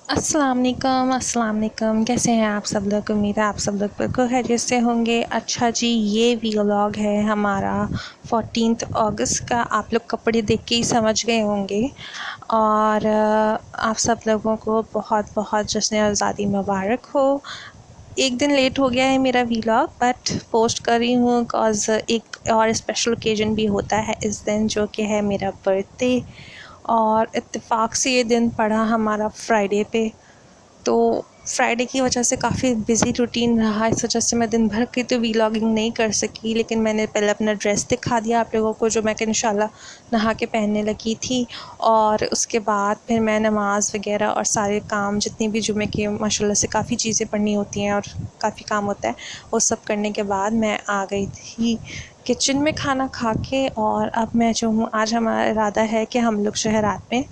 अस्सलाम वालेकुम कैसे हैं आप सब लोग। उम्मीद है आप सब लोग बिल्कुल खैरियत से होंगे। अच्छा जी, ये व्लॉग है हमारा 14 अगस्त का। आप लोग कपड़े देख के ही समझ गए होंगे। और आप सब लोगों को बहुत बहुत जश्न आज़ादी मुबारक हो। एक दिन लेट हो गया है मेरा व्लॉग, बट पोस्ट कर रही हूँ बिकॉज़ एक और स्पेशल ओकेजन भी होता है इस दिन, जो कि है मेरा बर्थडे। और इत्तेफाक से ये दिन पड़ा हमारा फ्राइडे पे, तो फ्राइडे की वजह से काफ़ी बिज़ी रूटीन रहा। इस वजह से मैं दिन भर की तो व्लॉगिंग नहीं कर सकी, लेकिन मैंने पहले अपना ड्रेस दिखा दिया आप लोगों को, जो मैं कि इंशाल्लाह नहा के पहनने लगी थी। और उसके बाद फिर मैं नमाज़ वगैरह और सारे काम जितनी भी जुमे के माशाल्लाह से काफ़ी चीज़ें पढ़नी होती हैं और काफ़ी काम होता है, वो सब करने के बाद मैं आ गई थी किचन में खाना खा के। और अब मैं जो हूँ, आज हमारा इरादा है कि हम लोग जो है रात में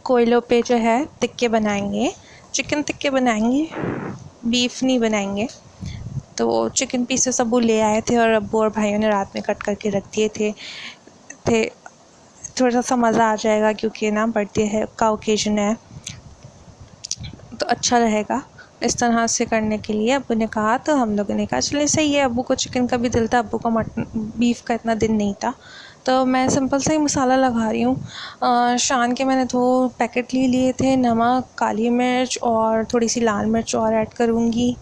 कोयलों पे जो है टिक्के बनाएंगे, चिकन टिक्के बनाएंगे, बीफ नहीं बनाएंगे। तो चिकन पीसेस अब्बू ले आए थे और अब्बू और भाइयों ने रात में कट करके रख दिए थे। थोड़ा सा मज़ा आ जाएगा क्योंकि ना बर्थडे है का ओकेजन है, तो अच्छा रहेगा इस तरह से करने के लिए। अब्बू ने कहा तो हम लोगों ने कहा चलिए सही है। अब्बू को चिकन का भी दिल था, अब्बू को मटन बीफ का इतना दिन नहीं था। तो मैं सिंपल सा ही मसाला लगा रही हूँ। शान के मैंने 2 पैकेट ले लिए थे, नमक, काली मिर्च और थोड़ी सी लाल मिर्च और ऐड करूँगी।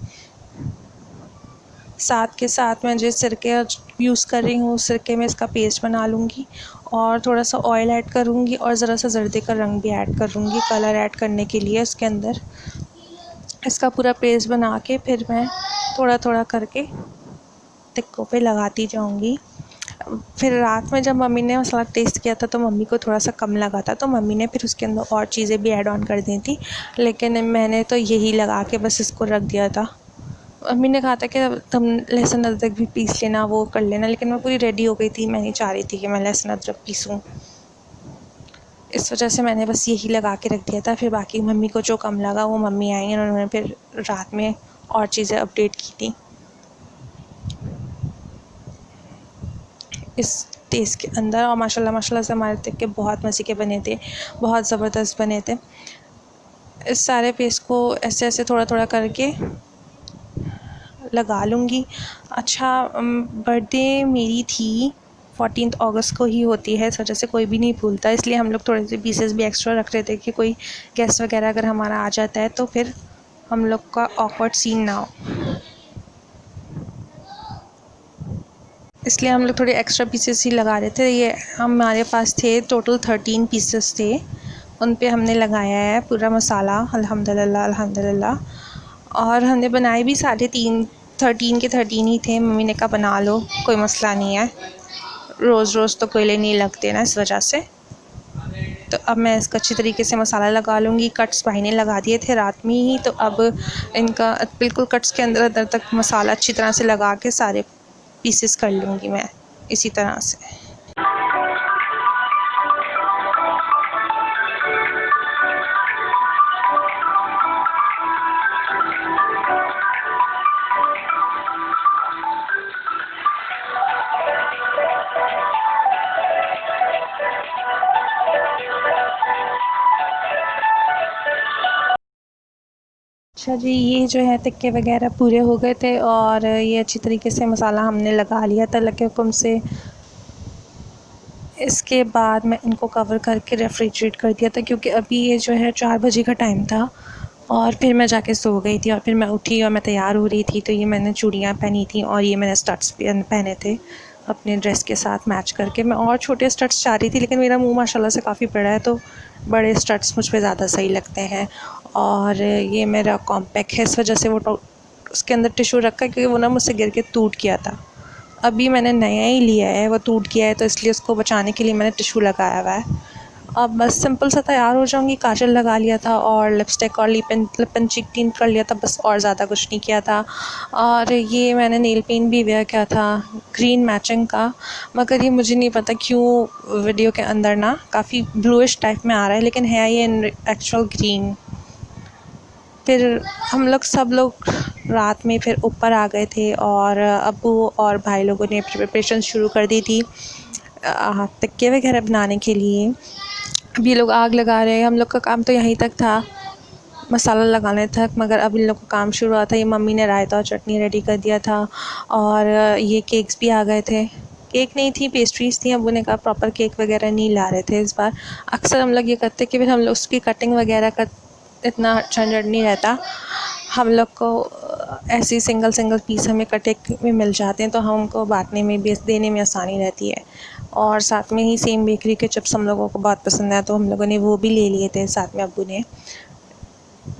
साथ के साथ मैं जिस सिरके यूज़ कर रही हूँ उस सिरके में इसका पेस्ट बना लूँगी और थोड़ा सा ऑयल ऐड करूँगी और ज़रा सा जर्दे का रंग भी ऐड करूँगी, कलर ऐड करने के लिए उसके अंदर। इसका पूरा पेस्ट बना के फिर मैं थोड़ा थोड़ा करके टिक्कों पे लगाती जाऊंगी। फिर रात में जब मम्मी ने मसाला टेस्ट किया था तो मम्मी को थोड़ा सा कम लगा था, तो मम्मी ने फिर उसके अंदर और चीज़ें भी ऐड ऑन कर दी थी, लेकिन मैंने तो यही लगा के बस इसको रख दिया था। मम्मी ने कहा था कि तुम लहसुन अदरक भी पीस लेना, वो कर लेना, लेकिन मैं पूरी रेडी हो गई थी, मैं नहीं चाह रही थी कि मैं लहसुन अदरक पीसूँ। इस वजह से मैंने बस यही लगा के रख दिया था। फिर बाकी मम्मी को जो कम लगा वो मम्मी आई और उन्होंने फिर रात में और चीज़ें अपडेट की थी इस टेस्ट के अंदर। और माशाल्लाह माशाल्लाह से हमारे टिक्के बहुत मज़े के बने थे, बहुत ज़बरदस्त बने थे। इस सारे पेस्ट को ऐसे ऐसे थोड़ा थोड़ा करके लगा लूँगी। अच्छा, बर्थडे मेरी थी 14 अगस्त को ही होती है, इस वजह से कोई भी नहीं भूलता, इसलिए हम लोग थोड़े से पीसेस भी एक्स्ट्रा रख रहे थे कि कोई गेस्ट वगैरह अगर हमारा आ जाता है तो फिर हम लोग का ऑकवर्ड सीन ना हो, इसलिए हम लोग थोड़े एक्स्ट्रा पीसेस ही लगा रहे थे। ये हमारे पास थे टोटल 13 पीसेस थे, उन पे हमने लगाया है पूरा मसाला अल्हम्दुलिल्लाह अल्हम्दुलिल्लाह। और हमने बनाए भी 13.5 के 13 ही थे। मम्मी ने कहा बना लो, कोई मसला नहीं है, रोज़ रोज़ तो कोयले नहीं लगते ना, इस वजह से। तो अब मैं इसका अच्छी तरीके से मसाला लगा लूँगी। कट्स भाई ने लगा दिए थे रात में ही, तो अब इनका बिल्कुल कट्स के अंदर अंदर तक मसाला अच्छी तरह से लगा के सारे पीसेस कर लूँगी मैं इसी तरह से। अच्छा जी, ये जो है टिक्के वगैरह पूरे हो गए थे और ये अच्छी तरीके से मसाला हमने लगा लिया था अल्लाह के हुक्म से। इसके बाद मैं इनको कवर करके रेफ्रिजरेट कर दिया था, क्योंकि अभी ये जो है 4 बजे का टाइम था और फिर मैं जाके सो गई थी। और फिर मैं उठी और मैं तैयार हो रही थी, तो ये मैंने चूड़ियाँ पहनी थी और ये मैंने स्टड्स पहने थे अपने ड्रेस के साथ मैच करके। मैं और छोटे स्टड्स चाह रही थी, लेकिन मेरा मुंह माशाल्लाह से काफ़ी बड़ा है, तो बड़े स्टड्स मुझ पे ज़्यादा सही लगते हैं। और ये मेरा कॉम्पैक्ट है, इस वजह से वो उसके अंदर टिशू रखा है, क्योंकि वो ना मुझसे गिर के टूट गया था। अभी मैंने नया ही लिया है, वो टूट गया है, तो इसलिए उसको बचाने के लिए मैंने टिशू लगाया हुआ है। अब बस सिंपल सा तैयार हो जाऊँगी। काजल लगा लिया था और लिपस्टिक और लिप एंड चीक टिंट कर लिया था, बस और ज़्यादा कुछ नहीं किया था। और ये मैंने नेल पेंट भी वेयर किया था ग्रीन मैचिंग का, मगर ये मुझे नहीं पता क्यों वीडियो के अंदर ना काफ़ी ब्लूइश टाइप में आ रहा है, लेकिन है ये एक्चुअल ग्रीन। फिर हम लोग सब लोग रात में फिर ऊपर आ गए थे और अब्बू और भाई लोगों ने प्रिपरेशन शुरू कर दी थी टिक्के वगैरह बनाने के लिए। अब ये लोग आग लगा रहे हैं। हम लोग का काम तो यहीं तक था, मसाला लगाने तक, मगर अब इन लोग का काम शुरू हुआ था। ये मम्मी ने रायता और चटनी रेडी कर दिया था और ये केक्स भी आ गए थे। केक नहीं थी, पेस्ट्रीज़ थी। अब्बू ने कहा प्रॉपर केक वगैरह नहीं ला रहे थे इस बार। अक्सर हम लोग ये करते कि फिर हम लोग उसकी कटिंग वगैरह का इतना झंझट नहीं रहता। हम लोग को ऐसे सिंगल सिंगल पीस हमें कटे में मिल जाते हैं, तो हमको बांटने में भी, देने में आसानी रहती है। और साथ में ही सेम बेकरी के चिप्स हम लोगों को बहुत पसंद है, तो हम लोगों ने वो भी ले लिए थे साथ में अब्बू ने।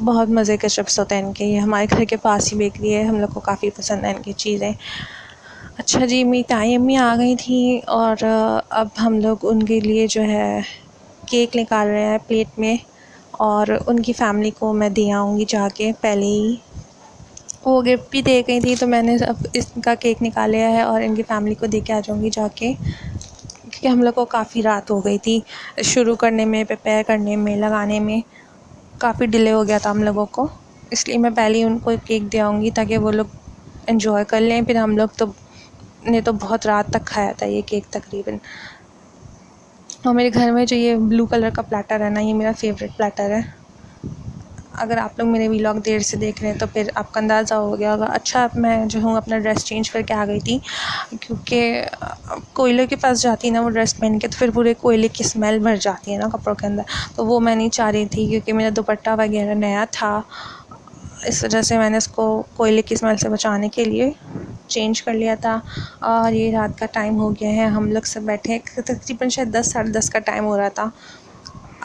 बहुत मज़े के चिप्स होते हैं इनके। ये हमारे घर के पास ही बेकरी है, हम लोग को काफ़ी पसंद है इनकी चीज़ें। अच्छा जी, मेरी ताई अम्मी आ गई थी और अब हम लोग उनके लिए जो है केक निकाल रहे हैं प्लेट में, और उनकी फ़ैमिली को मैं दे आऊँगी जाके। पहले ही वो गिफ्ट भी दे गई थी, तो मैंने अब इसका केक निकाल लिया है और इनकी फ़ैमिली को दे के आ जाऊँगी जाके, क्योंकि हम लोग को काफ़ी रात हो गई थी शुरू करने में, प्रिपेयर करने में, लगाने में काफ़ी डिले हो गया था हम लोगों को। इसलिए मैं पहले ही उनको केक दे आऊँगी ताकि वो लोग एंजॉय कर लें। फिर हम लोग तो ने तो बहुत रात तक खाया था ये केक तकरीबन। और मेरे घर में जो ये ब्लू कलर का प्लेटर है ना, ये मेरा फेवरेट प्लेटर है। अगर आप लोग मेरे व्लॉग देर से देख रहे हैं तो फिर आपका अंदाज़ा हो गया होगा। अच्छा, अब मैं जो हूँ अपना ड्रेस चेंज करके आ गई थी, क्योंकि कोयले के पास जाती ना वो ड्रेस पहन के, तो फिर पूरे कोयले की स्मेल भर जाती है ना कपड़ों के अंदर, तो वो मैं नहीं चाह रही थी, क्योंकि मेरा दुपट्टा वगैरह नया था। इस वजह से मैंने इसको कोयले की स्मेल से बचाने के लिए चेंज कर लिया था। और ये रात का टाइम हो गया है, हम लोग सब बैठे हैं, तकरीबन शायद 10 साढ़े 10 का टाइम हो रहा था,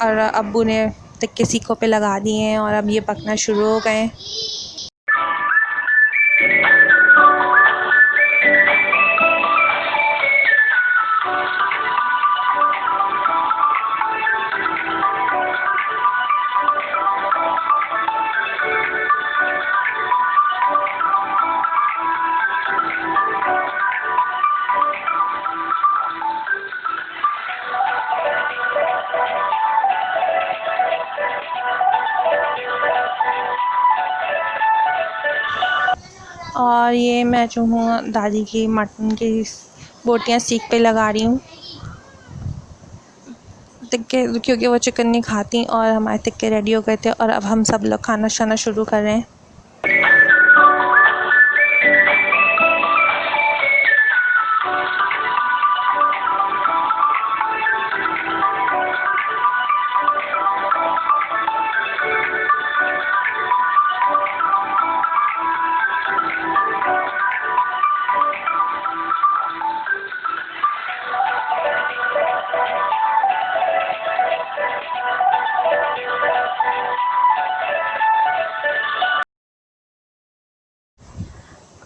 और अब्बू ने टिक्के सीखों पे लगा दिए हैं और अब ये पकना शुरू हो गए हैं। और ये मैं जो हूँ दादी की मटन की बोटियाँ सीख पे लगा रही हूँ, टिक्के, क्योंकि वो चिकन नहीं खाती। और हमारे टिक्के रेडी हो गए थे और अब हम सब लोग खाना शाना शुरू कर रहे हैं।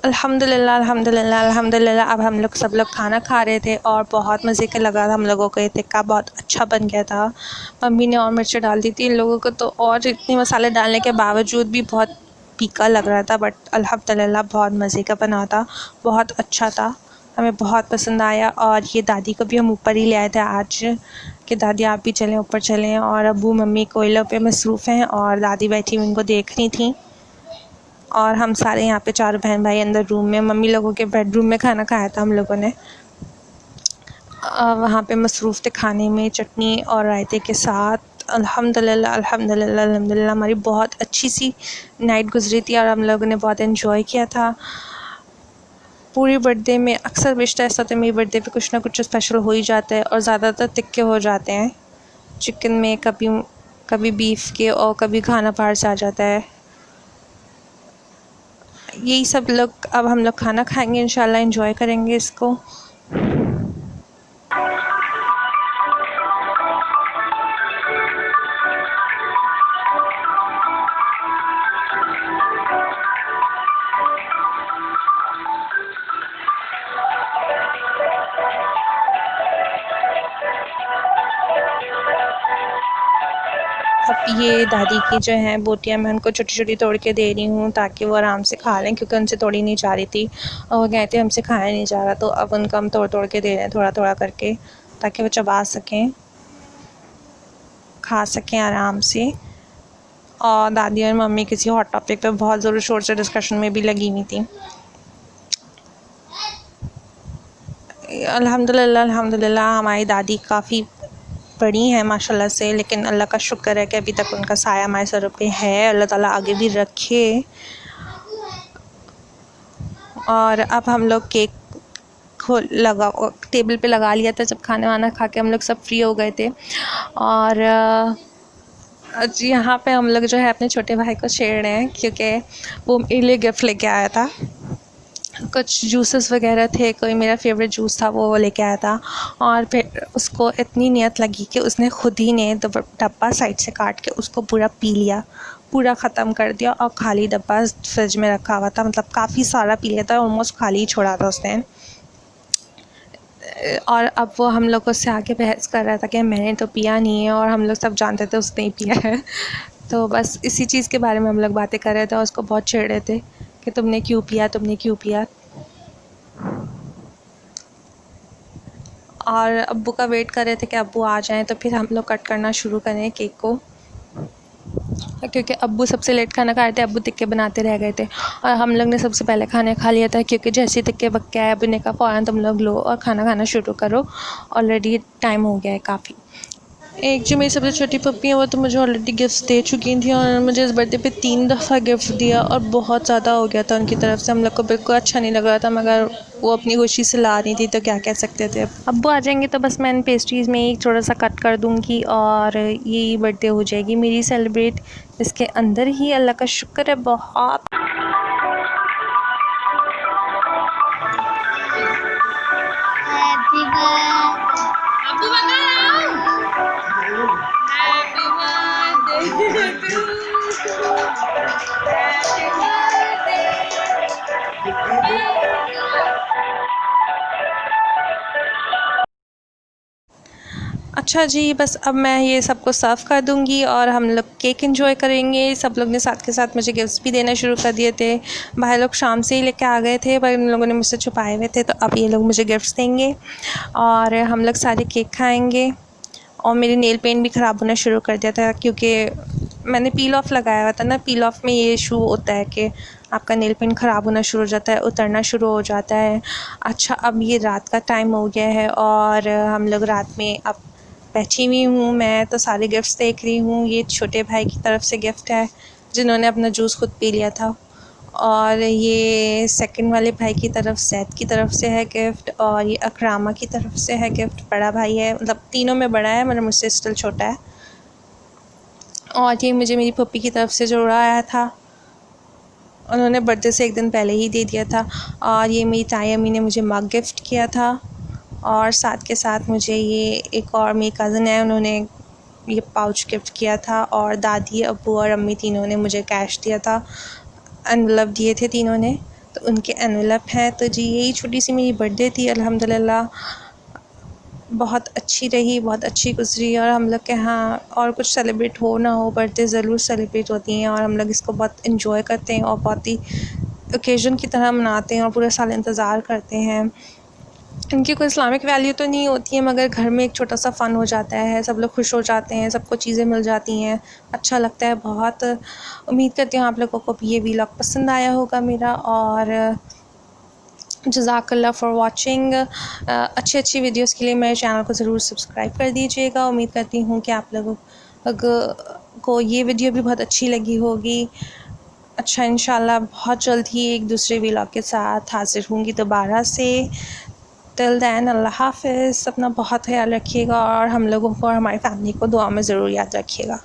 अल्हम्दुलिल्लाह अल्हम्दुलिल्लाह अल्हम्दुलिल्लाह। अब हम लोग सब लोग खाना खा रहे थे और बहुत मज़े का लगा था हम लोगों को। ये टिक्का बहुत अच्छा बन गया था। मम्मी ने और मिर्च डाल दी थी इन लोगों को, तो और इतने मसाले डालने के बावजूद भी बहुत फीका लग रहा था, बट अल्हम्दुलिल्लाह बहुत मज़े का बना था, बहुत अच्छा था, हमें बहुत पसंद आया। और ये दादी को भी हम ऊपर ही ले आए थे आज, कि दादी आप भी चलें, ऊपर चलें। और अब्बू मम्मी कोयलों पे मसरूफ़ हैं और दादी बैठी हुई उनको देख रही थी, और हम सारे यहाँ पे चारों बहन भाई अंदर रूम में, मम्मी लोगों के बेडरूम में खाना खाया था हम लोगों ने। वहाँ पे मसरूफ़ थे खाने में, चटनी और रायते के साथ। अल्हम्दुलिल्लाह अल्हम्दुलिल्लाह अल्हम्दुलिल्लाह हमारी बहुत अच्छी सी नाइट गुजरी थी और हम लोगों ने बहुत एंजॉय किया था। पूरी बर्थडे में अक्सर रिश्ता ऐसा होता है, मेरी बर्थडे पे कुछ ना कुछ स्पेशल हो ही जाता है, और ज़्यादातर टिक्के हो जाते हैं चिकन में, कभी कभी बीफ के, और कभी खाना बाहर से आ जाता है। यही सब लोग, अब हम लोग खाना खाएंगे इंशाल्लाह, एंजॉय करेंगे इसको। अब ये दादी की जो है बोटियाँ मैं उनको छोटी छोटी तोड़ के दे रही हूँ ताकि वो आराम से खा लें, क्योंकि उनसे तोड़ी नहीं जा रही थी और वो कहते हमसे खाया नहीं जा रहा, तो अब उनको हम तोड़ तोड़ के दे रहे हैं थोड़ा थोड़ा करके, ताकि वो चबा सकें, खा सकें आराम से। और दादी और मम्मी किसी हॉट टॉपिक पे बहुत ज़ोर शोर से डिस्कशन में भी लगी हुई थी। अल्हम्दुलिल्लाह अल्हम्दुलिल्लाह हमारी दादी काफ़ी बड़ी हैं माशाल्लाह से, लेकिन अल्लाह का शुक्र है कि अभी तक उनका साया हमारे सरों पे है। अल्लाह ताला आगे भी रखे। और अब हम लोग केक टेबल पे लगा लिया था जब खाना वाना खा के हम लोग सब फ्री हो गए थे। और यहाँ पे हम लोग जो है अपने छोटे भाई को छेड़ रहे हैं, क्योंकि वो मेरे लिए गिफ्ट लेके आया था। कुछ जूसेस वगैरह थे, कोई मेरा फेवरेट जूस था वो लेके आया था। और फिर उसको इतनी नियत लगी कि उसने खुद ही ने डब्बा साइड से काट के उसको पूरा पी लिया, पूरा ख़त्म कर दिया। और खाली डब्बा फ्रिज में रखा हुआ था, मतलब काफ़ी सारा पी लिया था, ऑलमोस्ट खाली ही छोड़ा था उसने। और अब वो हम लोगों से आके बहस कर रहा था कि मैंने तो पिया नहीं है, और हम लोग सब जानते थे उसने ही पिया है। तो बस इसी चीज़ के बारे में हम लोग बातें कर रहे थे और उसको बहुत चिढ़ रहे थे कि तुमने क्यों पिया, तुमने क्यों पिया। और अब्बू का वेट कर रहे थे कि अब्बू आ जाएं तो फिर हम लोग कट करना शुरू करें केक को, क्योंकि अब्बू सबसे लेट खाना खा रहे थे। अब्बू टिक्के बनाते रह गए थे और हम लोग ने सबसे पहले खाना खा लिया था, क्योंकि जैसे टिक्के पक के आए अब्बू ने कहा फ़ौरन तुम लोग लो और खाना खाना शुरू करो, ऑलरेडी टाइम हो गया है काफ़ी। एक जो मेरी सबसे छोटी पप्पी है वो तो मुझे ऑलरेडी गिफ्ट दे चुकी थी, और उन्होंने मुझे इस बर्थडे पे 3 दफ़ा गिफ्ट दिया और बहुत ज़्यादा हो गया था उनकी तरफ से। हम लोग को बिल्कुल अच्छा नहीं लग रहा था, मगर वो अपनी खुशी से ला रही थी तो क्या कह सकते थे। अब्बू आ जाएंगे तो बस मैं इन पेस्ट्रीज़ में एक थोड़ा सा कट कर दूँगी और यही बर्थडे हो जाएगी मेरी सेलिब्रेट। इसके अंदर ही अल्लाह का शुक्र है बहुत। अच्छा जी, बस अब मैं ये सबको सर्व कर दूँगी और हम लोग केक एंजॉय करेंगे। सब लोग ने साथ के साथ मुझे गिफ्ट्स भी देना शुरू कर दिए थे। भाई लोग शाम से ही लेके आ गए थे, पर इन लोगों ने मुझसे छुपाए हुए थे, तो अब ये लोग मुझे गिफ्ट्स देंगे और हम लोग सारे केक खाएँगे। और मेरी नेल पेंट भी ख़राब होना शुरू कर दिया था, क्योंकि मैंने पील ऑफ लगाया हुआ था ना। पील ऑफ में ये इशू होता है कि आपका नेल पेंट ख़राब होना शुरू हो जाता है, उतरना शुरू हो जाता है। अच्छा, अब ये रात का टाइम हो गया है और हम लोग रात में अब बैठी हुई हूँ। मैं तो सारे गिफ्ट्स देख रही हूँ। ये छोटे भाई की तरफ से गिफ्ट है, जिन्होंने अपना जूस खुद पी लिया था। और ये सेकंड वाले भाई की तरफ ज़ैद की तरफ से है गिफ्ट, और ये अकरामा की तरफ से है गिफ्ट। बड़ा भाई है, मतलब तीनों में बड़ा है, मतलब मुझसे स्टिल छोटा है। और ये मुझे मेरी पप्पी की तरफ से जोड़ा आया था, उन्होंने बर्थडे से एक दिन पहले ही दे दिया था। और ये मेरी ताई अम्मी ने मुझे मग गिफ्ट किया था, और साथ के साथ मुझे ये एक और मेरी कज़न है, उन्होंने ये पाउच गिफ्ट किया था। और दादी, अब्बू और अम्मी तीनों ने मुझे कैश दिया था, एनवलप दिए थे तीनों ने, तो उनके एनवलप हैं। तो जी यही छोटी सी मेरी बर्थडे थी, अल्हम्दुलिल्लाह बहुत अच्छी रही, बहुत अच्छी गुजरी। और हम लोग के यहाँ और कुछ सेलिब्रेट हो ना हो, बर्थडे ज़रूर सेलिब्रेट होती हैं और हम लोग इसको बहुत इन्जॉय करते हैं और बहुत ही ओकेज़न की तरह मनाते हैं और पूरे साल इंतज़ार करते हैं। इनकी कोई इस्लामिक वैल्यू तो नहीं होती है, मगर घर में एक छोटा सा फ़न हो जाता है, सब लोग खुश हो जाते हैं, सबको चीज़ें मिल जाती हैं, अच्छा लगता है बहुत। उम्मीद करती हूँ आप लोगों को भी ये व्लॉग पसंद आया होगा मेरा, और जज़ाकल्लाह फ़ॉर वाचिंग। अच्छी अच्छी वीडियोस के लिए मेरे चैनल को ज़रूर सब्सक्राइब कर दीजिएगा। उम्मीद करती हूँ कि आप लोगों को ये वीडियो भी बहुत अच्छी लगी होगी। अच्छा, इंशाल्लाह बहुत जल्द ही एक दूसरे व्लॉग के साथ हाज़िर होंगी दोबारा से। टिल दैन अल्लाह हाफ़िज़। अपना बहुत ख्याल रखिएगा और हम लोगों को और हमारी फैमिली को दुआ में ज़रूर याद रखिएगा।